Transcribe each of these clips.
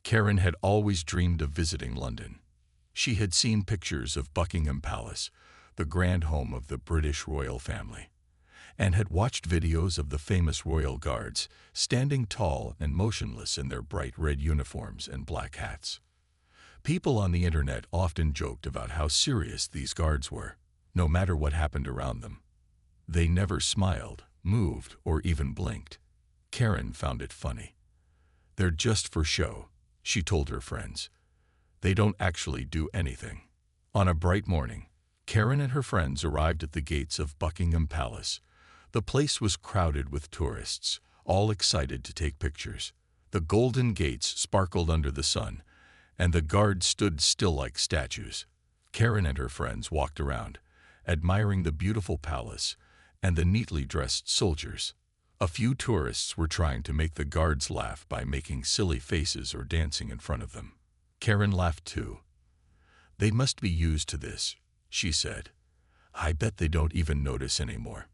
Karen had always dreamed of visiting London. She had seen pictures of Buckingham Palace, the grand home of the British royal family, and had watched videos of the famous royal guards standing tall and motionless in their bright red uniforms and black hats. People on the internet often joked about how serious these guards were, no matter what happened around them. They never smiled, moved, or even blinked. Karen found it funny. "They're just for show," she told her friends. "They don't actually do anything." On a bright morning, Karen and her friends arrived at the gates of Buckingham Palace. The place was crowded with tourists, all excited to take pictures. The golden gates sparkled under the sun, and the guards stood still like statues. Karen and her friends walked around, admiring the beautiful palace and the neatly dressed soldiers. A few tourists were trying to make the guards laugh by making silly faces or dancing in front of them. Karen laughed too. "They must be used to this," she said. "I bet they don't even notice anymore."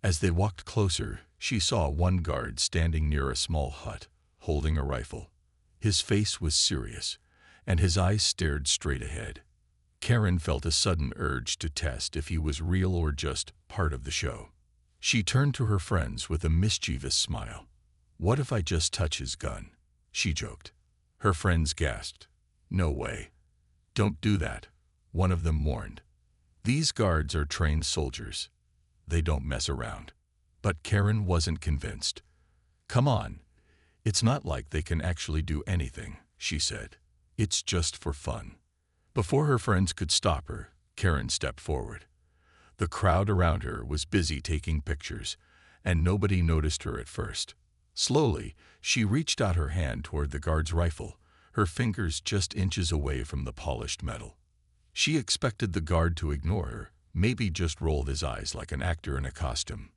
As they walked closer, she saw one guard standing near a small hut, holding a rifle. His face was serious, and his eyes stared straight ahead. Karen felt a sudden urge to test if he was real or just part of the show. She turned to her friends with a mischievous smile. "What if I just touch his gun?" she joked. Her friends gasped. "No way. Don't do that," one of them warned. "These guards are trained soldiers. They don't mess around." But Karen wasn't convinced. "Come on. It's not like they can actually do anything," she said. "It's just for fun." Before her friends could stop her, Karen stepped forward. The crowd around her was busy taking pictures, and nobody noticed her at first. Slowly, she reached out her hand toward the guard's rifle, her fingers just inches away from the polished metal. She expected the guard to ignore her, maybe just roll his eyes like an actor in a costume.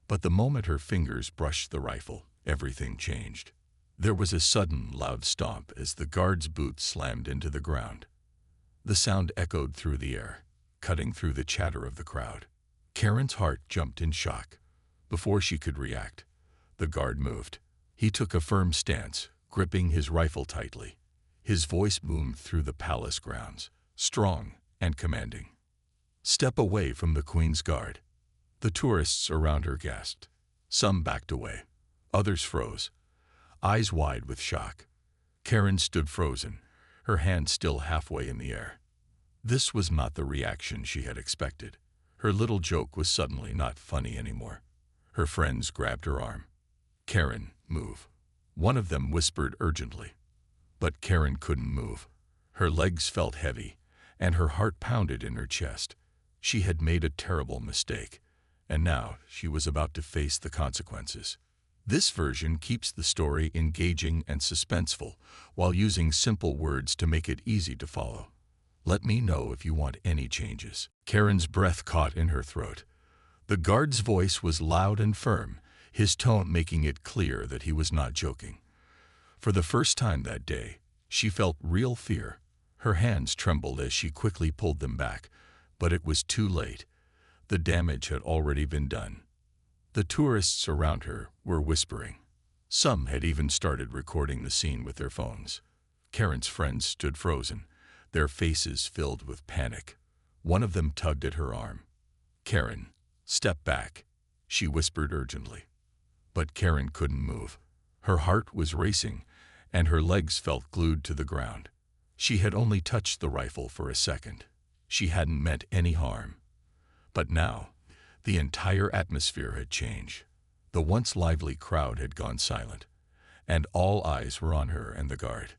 But the moment her fingers brushed the rifle, everything changed. There was a sudden, loud stomp as the guard's boot slammed into the ground. The sound echoed through the air, cutting through the chatter of the crowd. Karen's heart jumped in shock. Before she could react, the guard moved. He took a firm stance, gripping his rifle tightly. His voice boomed through the palace grounds, strong and commanding. "Step away from the Queen's guard." The tourists around her gasped. Some backed away. Others froze, eyes wide with shock. Karen stood frozen, her hand still halfway in the air. This was not the reaction she had expected. Her little joke was suddenly not funny anymore. Her friends grabbed her arm. "Karen, move." One of them whispered urgently. But Karen couldn't move. Her legs felt heavy, and her heart pounded in her chest. She had made a terrible mistake, and now she was about to face the consequences. This version keeps the story engaging and suspenseful while using simple words to make it easy to follow. Let me know if you want any changes. Karen's breath caught in her throat. The guard's voice was loud and firm, his tone making it clear that he was not joking. For the first time that day, she felt real fear. Her hands trembled as she quickly pulled them back, but it was too late. The damage had already been done. The tourists around her were whispering. Some had even started recording the scene with their phones. Karen's friends stood frozen, their faces filled with panic. One of them tugged at her arm. "Karen, step back," she whispered urgently. But Karen couldn't move. Her heart was racing, and her legs felt glued to the ground. She had only touched the rifle for a second. She hadn't meant any harm. But now, the entire atmosphere had changed. The once lively crowd had gone silent, and all eyes were on her and the guard.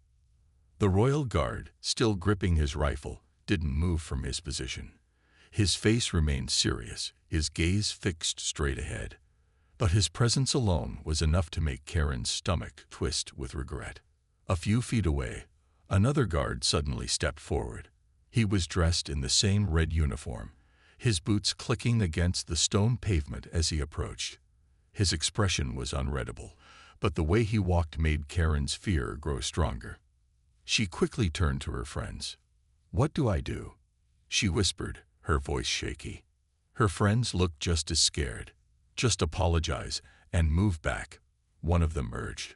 The royal guard, still gripping his rifle, didn't move from his position. His face remained serious, his gaze fixed straight ahead. But his presence alone was enough to make Karen's stomach twist with regret. A few feet away, another guard suddenly stepped forward. He was dressed in the same red uniform, his boots clicking against the stone pavement as he approached. His expression was unreadable, but the way he walked made Karen's fear grow stronger. She quickly turned to her friends. "What do I do?" she whispered, her voice shaky. Her friends looked just as scared. "Just apologize and move back," one of them urged.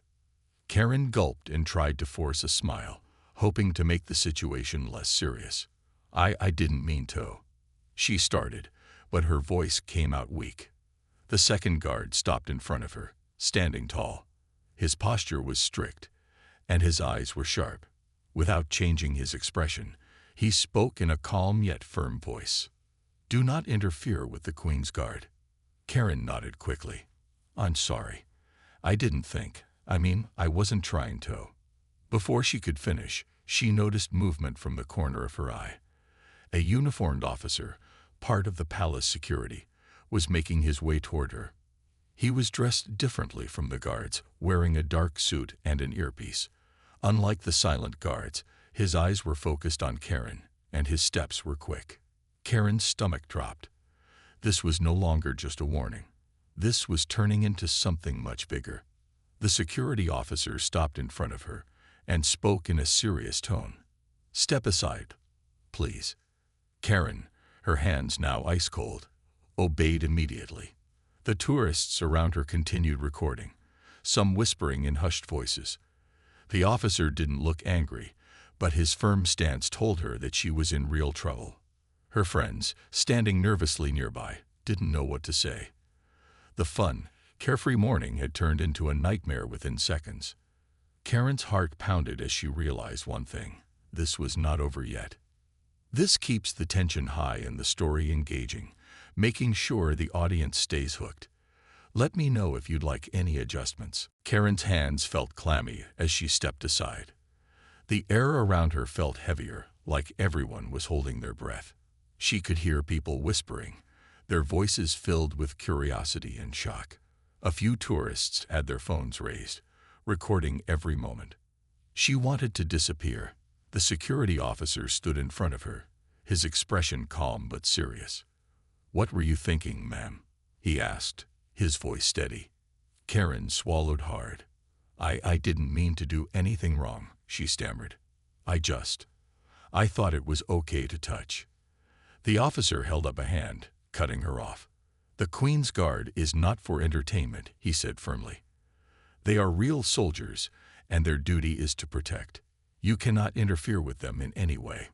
Karen gulped and tried to force a smile, hoping to make the situation less serious. I didn't mean to. She started, but her voice came out weak. The second guard stopped in front of her, standing tall. His posture was strict, and his eyes were sharp. Without changing his expression, he spoke in a calm yet firm voice. "Do not interfere with the Queen's Guard." Karen nodded quickly. "I'm sorry. I didn't think. I wasn't trying to." Before she could finish, she noticed movement from the corner of her eye. A uniformed officer, part of the palace security, was making his way toward her. He was dressed differently from the guards, wearing a dark suit and an earpiece. Unlike the silent guards, his eyes were focused on Karen, and his steps were quick. Karen's stomach dropped. This was no longer just a warning. This was turning into something much bigger. The security officer stopped in front of her and spoke in a serious tone. "Step aside, please." Karen, her hands now ice cold, obeyed immediately. The tourists around her continued recording, some whispering in hushed voices. The officer didn't look angry, but his firm stance told her that she was in real trouble. Her friends, standing nervously nearby, didn't know what to say. The fun, carefree morning had turned into a nightmare within seconds. Karen's heart pounded as she realized one thing: this was not over yet. This keeps the tension high and the story engaging, making sure the audience stays hooked. Let me know if you'd like any adjustments. Karen's hands felt clammy as she stepped aside. The air around her felt heavier, like everyone was holding their breath. She could hear people whispering, their voices filled with curiosity and shock. A few tourists had their phones raised, recording every moment. She wanted to disappear. The security officer stood in front of her, his expression calm but serious. "What were you thinking, ma'am?" he asked, his voice steady. Karen swallowed hard. I didn't mean to do anything wrong," she stammered. I thought it was okay to touch." The officer held up a hand, cutting her off. "The Queen's Guard is not for entertainment," he said firmly. "They are real soldiers, and their duty is to protect. You cannot interfere with them in any way."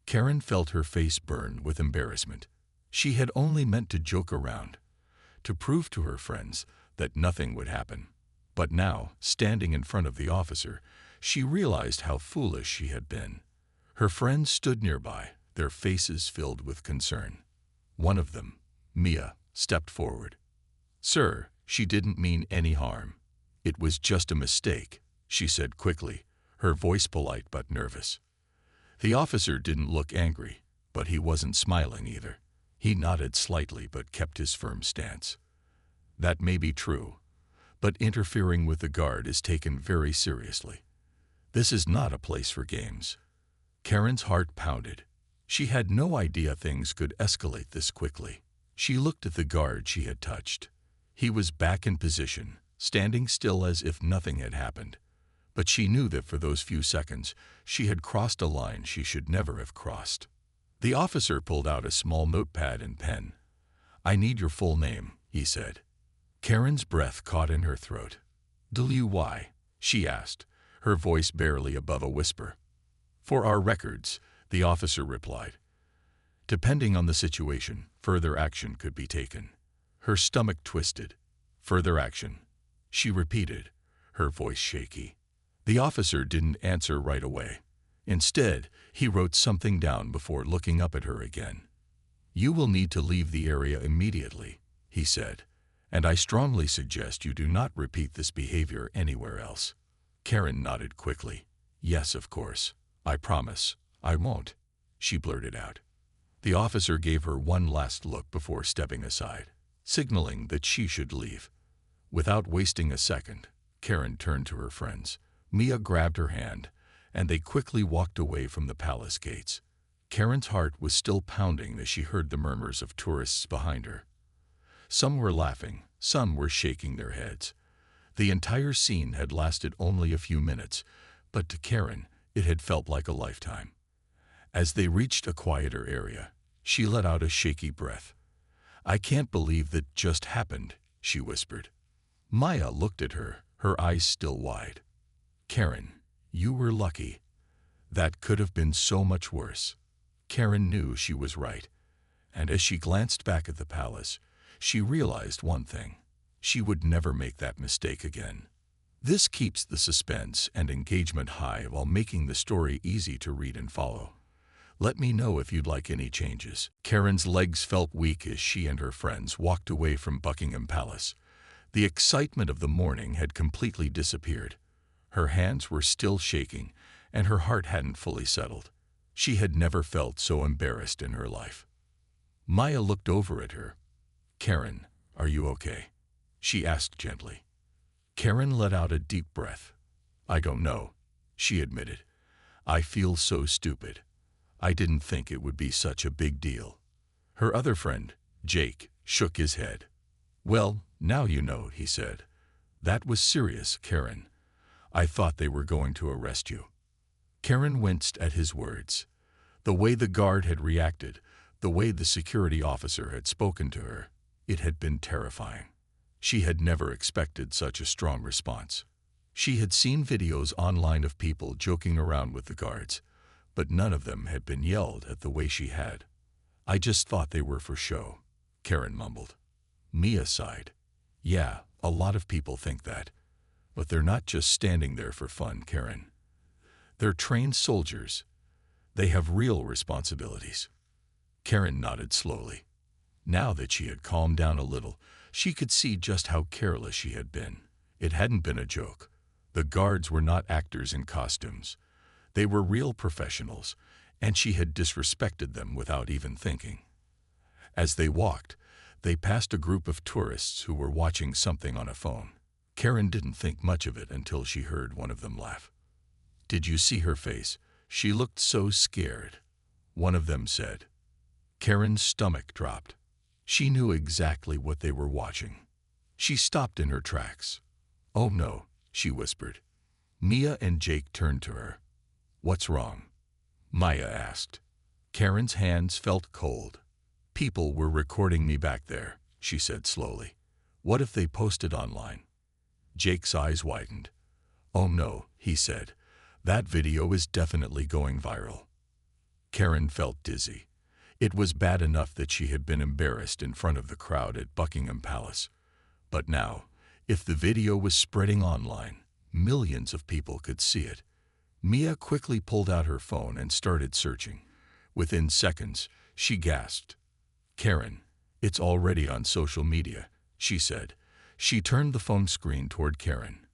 Karen felt her face burn with embarrassment. She had only meant to joke around, to prove to her friends that nothing would happen. But now, standing in front of the officer, she realized how foolish she had been. Her friends stood nearby, their faces filled with concern. One of them, Mia, stepped forward. "Sir, she didn't mean any harm. It was just a mistake," she said quickly, her voice polite but nervous. The officer didn't look angry, but he wasn't smiling either. He nodded slightly but kept his firm stance. "That may be true, but interfering with the guard is taken very seriously. This is not a place for games." Karen's heart pounded. She had no idea things could escalate this quickly. She looked at the guard she had touched. He was back in position, standing still as if nothing had happened. But she knew that for those few seconds, she had crossed a line she should never have crossed. The officer pulled out a small notepad and pen. "I need your full name," he said. Karen's breath caught in her throat. "Why?" she asked, her voice barely above a whisper. "For our records," the officer replied. "Depending on the situation, further action could be taken." Her stomach twisted. "Further action," she repeated, her voice shaky. The officer didn't answer right away. Instead, he wrote something down before looking up at her again. "You will need to leave the area immediately," he said, "and I strongly suggest you do not repeat this behavior anywhere else." Karen nodded quickly. "Yes, of course. I promise. I won't," she blurted out. The officer gave her one last look before stepping aside, signaling that she should leave. Without wasting a second, Karen turned to her friends. Mia grabbed her hand, and they quickly walked away from the palace gates. Karen's heart was still pounding as she heard the murmurs of tourists behind her. Some were laughing, some were shaking their heads. The entire scene had lasted only a few minutes, but to Karen, it had felt like a lifetime. As they reached a quieter area, she let out a shaky breath. "I can't believe that just happened," she whispered. Maya looked at her, her eyes still wide. Karen, you were lucky. That could have been so much worse. Karen knew she was right, and as she glanced back at the palace, she realized one thing. She would never make that mistake again. This keeps the suspense and engagement high while making the story easy to read and follow. Let me know if you'd like any changes. Karen's legs felt weak as she and her friends walked away from Buckingham Palace. The excitement of the morning had completely disappeared. Her hands were still shaking, and her heart hadn't fully settled. She had never felt so embarrassed in her life. Maya looked over at her. "Karen, are you okay?" she asked gently. Karen let out a deep breath. "I don't know," she admitted. "I feel so stupid. I didn't think it would be such a big deal." Her other friend, Jake, shook his head. "Well, now you know," he said. "That was serious, Karen. I thought they were going to arrest you." Karen winced at his words. The way the guard had reacted, the way the security officer had spoken to her, it had been terrifying. She had never expected such a strong response. She had seen videos online of people joking around with the guards, but none of them had been yelled at the way she had. "I just thought they were for show," Karen mumbled. Mia sighed. "Yeah, a lot of people think that. But they're not just standing there for fun, Karen. They're trained soldiers. They have real responsibilities." Karen nodded slowly. Now that she had calmed down a little, she could see just how careless she had been. It hadn't been a joke. The guards were not actors in costumes. They were real professionals, and she had disrespected them without even thinking. As they walked, they passed a group of tourists who were watching something on a phone. Karen didn't think much of it until she heard one of them laugh. "Did you see her face? She looked so scared," one of them said. Karen's stomach dropped. She knew exactly what they were watching. She stopped in her tracks. "Oh no," she whispered. Mia and Jake turned to her. "What's wrong?" Maya asked. Karen's hands felt cold. "People were recording me back there," she said slowly. "What if they posted online?" Jake's eyes widened. "Oh no," he said. "That video is definitely going viral." Karen felt dizzy. It was bad enough that she had been embarrassed in front of the crowd at Buckingham Palace. But now, if the video was spreading online, millions of people could see it. Mia quickly pulled out her phone and started searching. Within seconds, she gasped. "Karen, it's already on social media," she said. She turned the phone screen toward Karen.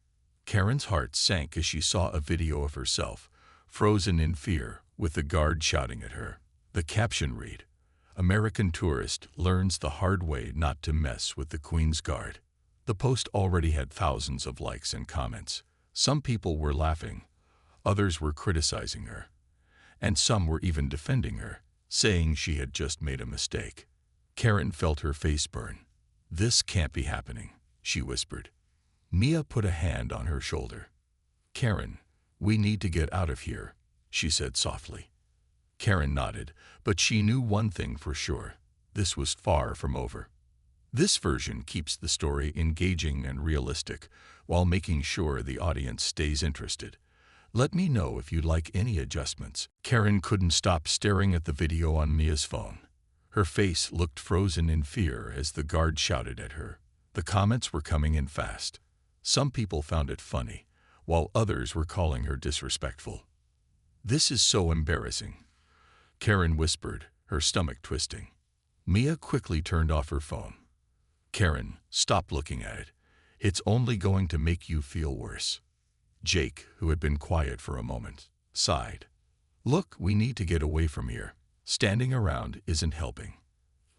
Karen's heart sank as she saw a video of herself, frozen in fear, with the guard shouting at her. The caption read, "American tourist learns the hard way not to mess with the Queen's Guard." The post already had thousands of likes and comments. Some people were laughing, others were criticizing her, and some were even defending her, saying she had just made a mistake. Karen felt her face burn. "This can't be happening," she whispered. Mia put a hand on her shoulder. "Karen, we need to get out of here," she said softly. Karen nodded, but she knew one thing for sure. This was far from over. This version keeps the story engaging and realistic while making sure the audience stays interested. Let me know if you'd like any adjustments. Karen couldn't stop staring at the video on Mia's phone. Her face looked frozen in fear as the guard shouted at her. The comments were coming in fast. Some people found it funny, while others were calling her disrespectful. "This is so embarrassing," Karen whispered, her stomach twisting. Mia quickly turned off her phone. "Karen, stop looking at it. It's only going to make you feel worse." Jake, who had been quiet for a moment, sighed. "Look, we need to get away from here. Standing around isn't helping."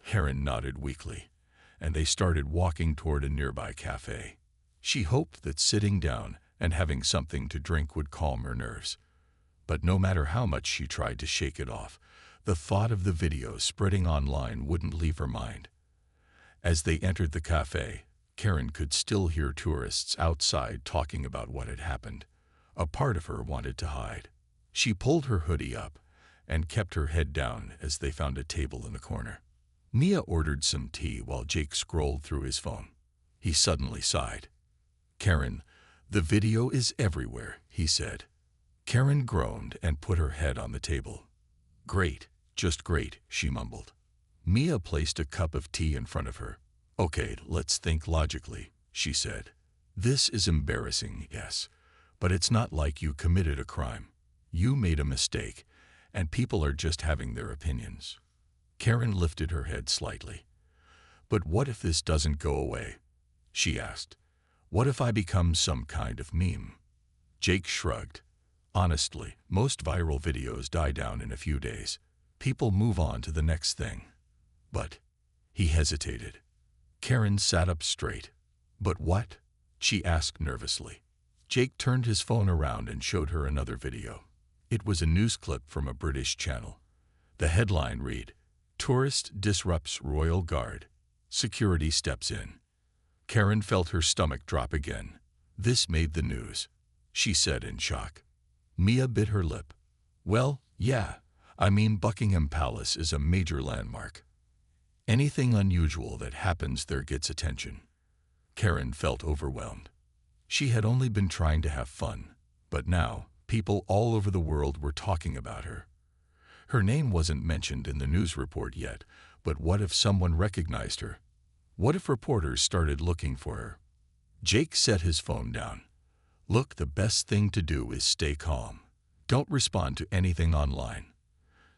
Karen nodded weakly, and they started walking toward a nearby cafe. She hoped that sitting down and having something to drink would calm her nerves. But no matter how much she tried to shake it off, the thought of the video spreading online wouldn't leave her mind. As they entered the cafe, Karen could still hear tourists outside talking about what had happened. A part of her wanted to hide. She pulled her hoodie up and kept her head down as they found a table in the corner. Mia ordered some tea while Jake scrolled through his phone. He suddenly sighed. "Karen, The video is everywhere, he said. Karen groaned and put her head on the table. Great, just great, she mumbled. Mia placed a cup of tea in front of her. Okay, let's think logically, she said. This is embarrassing, yes, but it's not like you committed a crime. You made a mistake, and people are just having their opinions. Karen lifted her head slightly. But what if this doesn't go away? She asked. What if I become some kind of meme? Jake shrugged. Honestly, most viral videos die down in a few days. People move on to the next thing. But he hesitated. Karen sat up straight. But what? She asked nervously. Jake turned his phone around and showed her another video. It was a news clip from a British channel. The headline read, "Tourist disrupts Royal Guard. Security steps in." Karen felt her stomach drop again. This made the news, she said in shock. Mia bit her lip. Well, yeah, I mean Buckingham Palace is a major landmark. Anything unusual that happens there gets attention. Karen felt overwhelmed. She had only been trying to have fun, but now people all over the world were talking about her. Her name wasn't mentioned in the news report yet, but what if someone recognized her? What if reporters started looking for her? Jake set his phone down. Look, the best thing to do is stay calm. Don't respond to anything online.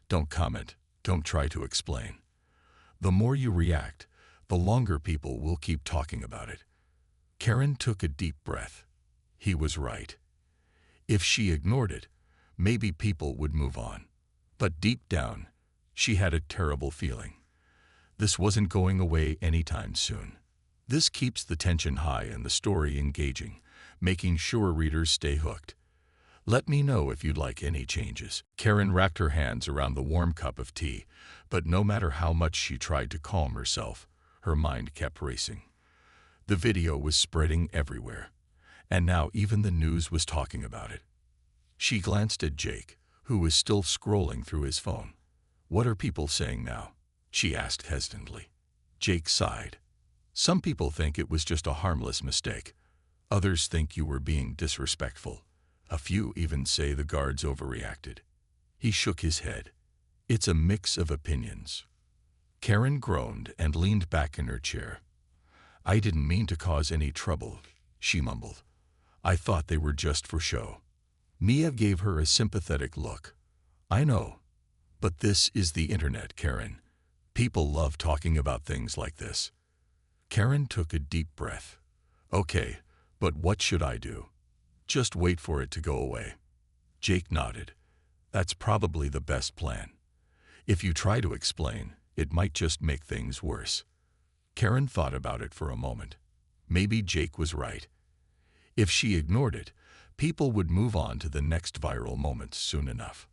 Don't comment. Don't try to explain. The more you react, the longer people will keep talking about it. Karen took a deep breath. He was right. If she ignored it, maybe people would move on. But deep down, she had a terrible feeling. This wasn't going away anytime soon. This keeps the tension high and the story engaging, making sure readers stay hooked. Let me know if you'd like any changes. Karen wrapped her hands around the warm cup of tea, but no matter how much she tried to calm herself, her mind kept racing. The video was spreading everywhere, and now even the news was talking about it. She glanced at Jake, who was still scrolling through his phone. What are people saying now? She asked hesitantly. Jake sighed. Some people think it was just a harmless mistake. Others think you were being disrespectful. A few even say the guards overreacted. He shook his head. It's a mix of opinions. Karen groaned and leaned back in her chair. I didn't mean to cause any trouble, she mumbled. I thought they were just for show. Mia gave her a sympathetic look. I know. But this is the internet, Karen. People love talking about things like this. Karen took a deep breath. Okay, but what should I do? Just wait for it to go away. Jake nodded. That's probably the best plan. If you try to explain, it might just make things worse. Karen thought about it for a moment. Maybe Jake was right. If she ignored it, people would move on to the next viral moment soon enough.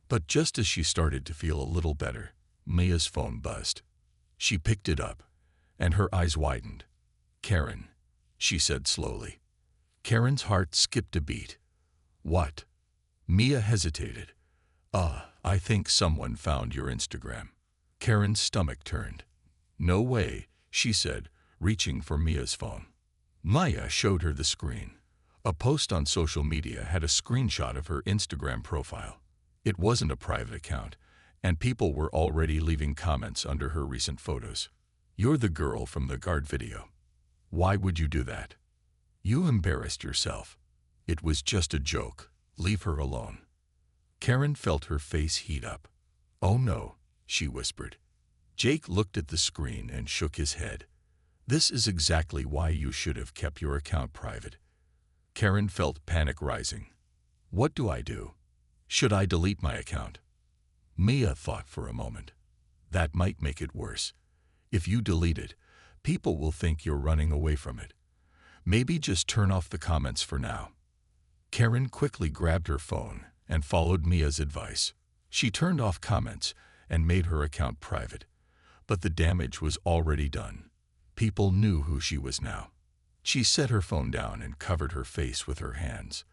But just as she started to feel a little better, Mia's phone buzzed. She picked it up, and her eyes widened. Karen, she said slowly. Karen's heart skipped a beat. What? Mia hesitated. I think someone found your Instagram. Karen's stomach turned. No way, she said, reaching for Mia's phone. Maya showed her the screen. A post on social media had a screenshot of her Instagram profile. It wasn't a private account, and people were already leaving comments under her recent photos. You're the girl from the guard video. Why would you do that? You embarrassed yourself. It was just a joke. Leave her alone. Karen felt her face heat up. Oh no, she whispered. Jake looked at the screen and shook his head. This is exactly why you should have kept your account private. Karen felt panic rising. What do I do? Should I delete my account? Mia thought for a moment. That might make it worse. If you delete it, people will think you're running away from it. Maybe just turn off the comments for now. Karen quickly grabbed her phone and followed Mia's advice. She turned off comments and made her account private. But the damage was already done. People knew who she was now. She set her phone down and covered her face with her hands.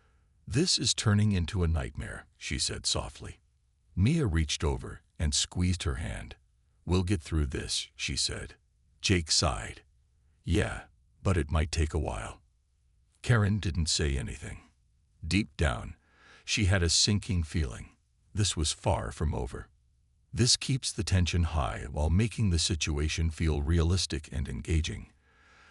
This is turning into a nightmare, she said softly. Mia reached over and squeezed her hand. We'll get through this, she said. Jake sighed. Yeah, but it might take a while. Karen didn't say anything. Deep down, she had a sinking feeling. This was far from over. This keeps the tension high while making the situation feel realistic and engaging.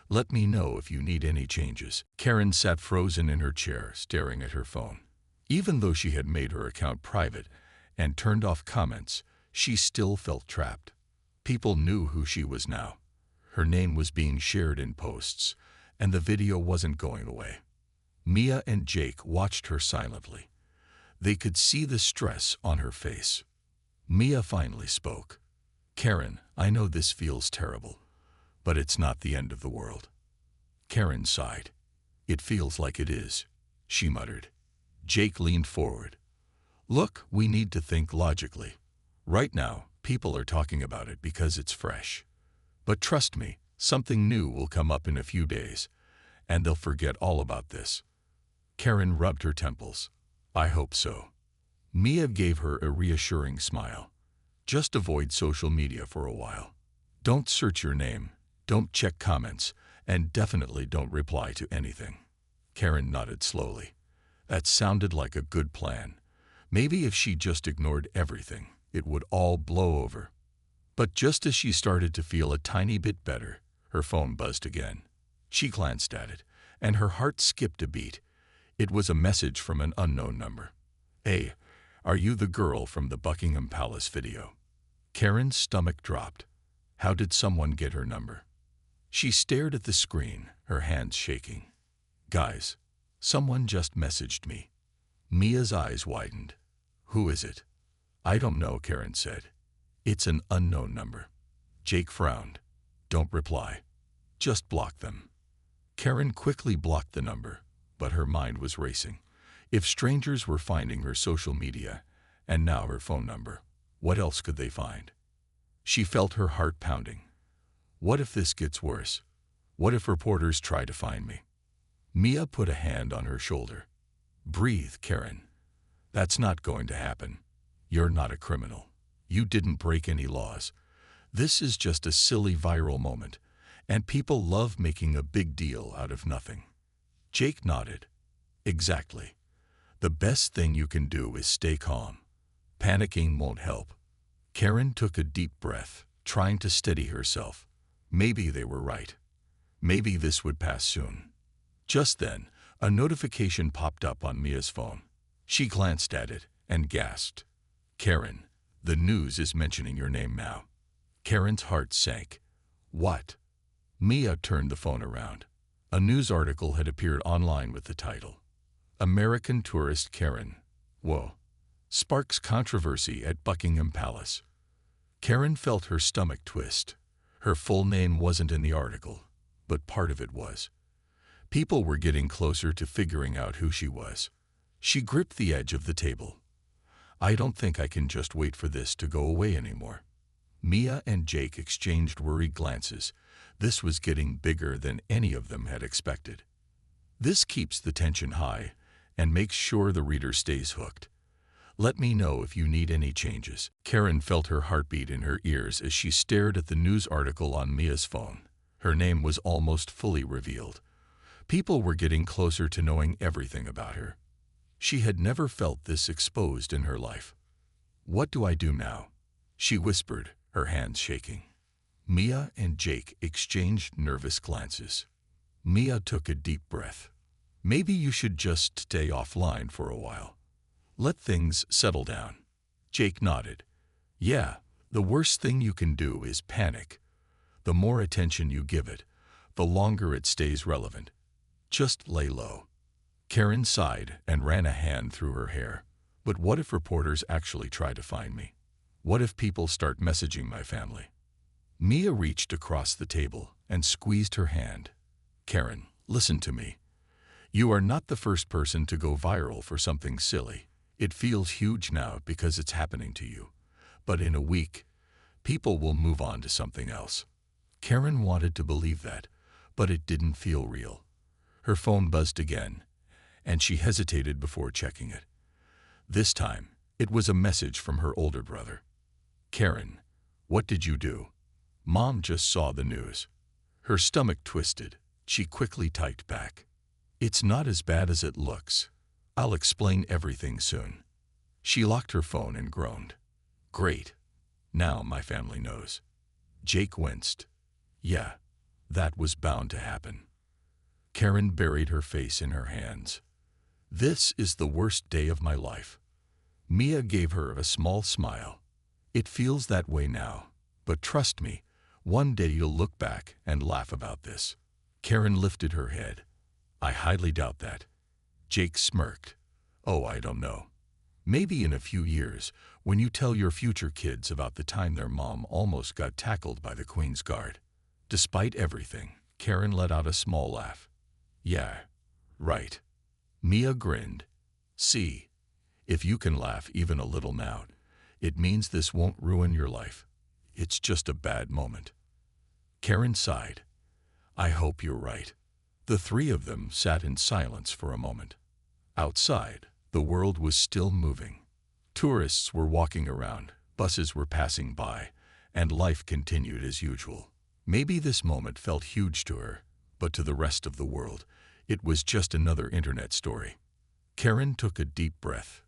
Let me know if you need any changes. Karen sat frozen in her chair, staring at her phone. Even though she had made her account private and turned off comments, she still felt trapped. People knew who she was now. Her name was being shared in posts, and the video wasn't going away. Mia and Jake watched her silently. They could see the stress on her face. Mia finally spoke. "Karen, I know this feels terrible, but it's not the end of the world." Karen sighed. "It feels like it is," she muttered. Jake leaned forward. "Look, we need to think logically. Right now, people are talking about it because it's fresh. But trust me, something new will come up in a few days, and they'll forget all about this." Karen rubbed her temples. "I hope so." Mia gave her a reassuring smile. "Just avoid social media for a while. Don't search your name, don't check comments, and definitely don't reply to anything." Karen nodded slowly. That sounded like a good plan. Maybe if she just ignored everything, it would all blow over. But just as she started to feel a tiny bit better, her phone buzzed again. She glanced at it, and her heart skipped a beat. It was a message from an unknown number. "Hey, are you the girl from the Buckingham Palace video?" Karen's stomach dropped. How did someone get her number? She stared at the screen, her hands shaking. "Guys, someone just messaged me." Mia's eyes widened. "Who is it?" "I don't know," Karen said. "It's an unknown number." Jake frowned. "Don't reply. Just block them." Karen quickly blocked the number, but her mind was racing. If strangers were finding her social media, and now her phone number, what else could they find? She felt her heart pounding. What if this gets worse? What if reporters try to find me? Mia put a hand on her shoulder. "Breathe, Karen. That's not going to happen. You're not a criminal. You didn't break any laws. This is just a silly viral moment, and people love making a big deal out of nothing." Jake nodded. "Exactly. The best thing you can do is stay calm. Panicking won't help." Karen took a deep breath, trying to steady herself. Maybe they were right. Maybe this would pass soon. Just then, a notification popped up on Mia's phone. She glanced at it and gasped. "Karen, the news is mentioning your name now." Karen's heart sank. "What?" Mia turned the phone around. A news article had appeared online with the title, "American Tourist Karen, whoa, sparks controversy at Buckingham Palace." Karen felt her stomach twist. Her full name wasn't in the article, but part of it was. People were getting closer to figuring out who she was. She gripped the edge of the table. "I don't think I can just wait for this to go away anymore." Mia and Jake exchanged worried glances. This was getting bigger than any of them had expected. This keeps the tension high and makes sure the reader stays hooked. Let me know if you need any changes. Karen felt her heartbeat in her ears as she stared at the news article on Mia's phone. Her name was almost fully revealed. People were getting closer to knowing everything about her. She had never felt this exposed in her life. "What do I do now?" she whispered, her hands shaking. Mia and Jake exchanged nervous glances. Mia took a deep breath. "Maybe you should just stay offline for a while. Let things settle down." Jake nodded. "Yeah, the worst thing you can do is panic. The more attention you give it, the longer it stays relevant. Just lay low." Karen sighed and ran a hand through her hair. "But what if reporters actually try to find me? What if people start messaging my family?" Mia reached across the table and squeezed her hand. "Karen, listen to me. You are not the first person to go viral for something silly. It feels huge now because it's happening to you. But in a week, people will move on to something else." Karen wanted to believe that, but it didn't feel real. Her phone buzzed again, and she hesitated before checking it. This time, it was a message from her older brother. "Karen, what did you do? Mom just saw the news." Her stomach twisted. She quickly typed back, It's not as bad as it looks. I'll explain everything soon. She locked her phone and groaned. Great. Now my family knows. Jake winced. Yeah, that was bound to happen. Karen buried her face in her hands. This is the worst day of my life. Mia gave her a small smile. It feels that way now, but trust me, one day you'll look back and laugh about this. Karen lifted her head. I highly doubt that. Jake smirked. Oh, I don't know. Maybe in a few years, when you tell your future kids about the time their mom almost got tackled by the Queen's Guard. Despite everything, Karen let out a small laugh. Yeah, right. Mia grinned. See, if you can laugh even a little now, it means this won't ruin your life. It's just a bad moment. Karen sighed. I hope you're right. The three of them sat in silence for a moment. Outside, the world was still moving. Tourists were walking around, buses were passing by, and life continued as usual. Maybe this moment felt huge to her, but to the rest of the world, it was just another internet story. Karen took a deep breath.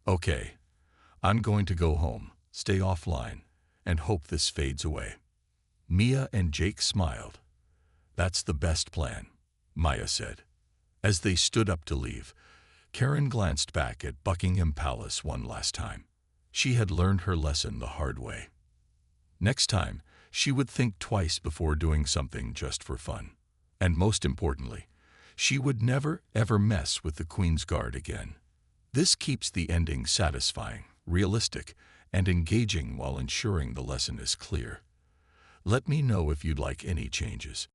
Okay, I'm going to go home, stay offline, and hope this fades away. Mia and Jake smiled. That's the best plan, Maya said. As they stood up to leave, Karen glanced back at Buckingham Palace one last time. She had learned her lesson the hard way. Next time, she would think twice before doing something just for fun. And most importantly, she would never, ever mess with the Queen's Guard again. This keeps the ending satisfying, realistic, and engaging while ensuring the lesson is clear. Let me know if you'd like any changes.